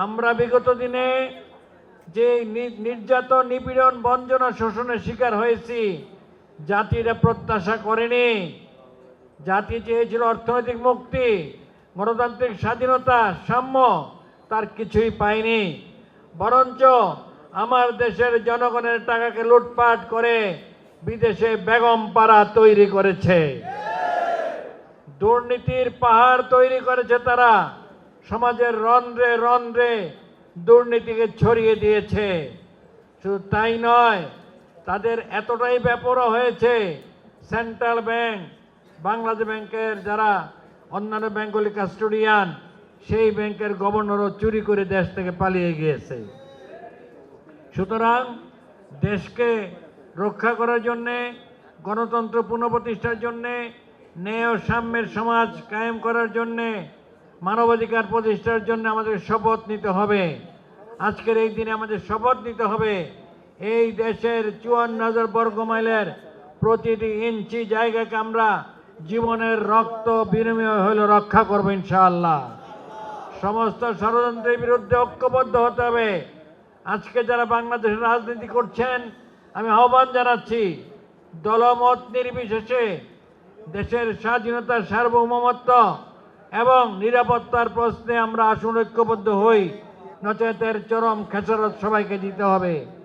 আমরা বিগত দিনে যে নির্যাতন, নিপীড়ন, বঞ্চনা, শোষণের শিকার হয়েছি, জাতিরা প্রত্যাশা করেনি। জাতি চেয়েছিল অর্থনৈতিক মুক্তি, গণতান্ত্রিক স্বাধীনতা, সাম্য, তার কিছুই পায়নি। বরঞ্চ আমার দেশের জনগণের টাকাকে লুটপাট করে বিদেশে বেগম পাড়া তৈরি করেছে, দুর্নীতির পাহাড় তৈরি করেছে। তারা সমাজের রন্ধ্রে রন্ধ্রে দুর্নীতিকে ছড়িয়ে দিয়েছে। শুধু তাই নয়, তাদের এতটাই বেপরোয়া হয়েছে, সেন্ট্রাল ব্যাংক, বাংলাদেশ ব্যাংকের যারা অন্যান্য ব্যাংকগুলি কাস্টোডিয়ান, সেই ব্যাংকের গভর্নরও চুরি করে দেশ থেকে পালিয়ে গিয়েছে। সুতরাং দেশকে রক্ষা করার জন্যে, গণতন্ত্র পুনঃপ্রতিষ্ঠার জন্যে, ন্যায় ও সাম্যের সমাজ কায়েম করার জন্যে, মানবাধিকার প্রতিষ্ঠার জন্য আমাদের শপথ নিতে হবে। আজকের এই দিনে আমাদের শপথ নিতে হবে এই দেশের 54,000 বর্গ মাইলের প্রতিটি ইঞ্চি জায়গাকে আমরা জীবনের রক্ত বিনিময় হলে রক্ষা করবো ইনশাআল্লাহ। সমস্ত ষড়যন্ত্রের বিরুদ্ধে ঐক্যবদ্ধ হতে হবে। আজকে যারা বাংলাদেশের রাজনীতি করছেন, আমি আহ্বান জানাচ্ছি, দলমত নির্বিশেষে দেশের স্বাধীনতা, সার্বভৌমত্ব এবং নিরাপত্তার প্রশ্নে আমরা আসুন ঐক্যবদ্ধ হই, নচেত এর চরম খেসারত সবাইকে দিতে হবে।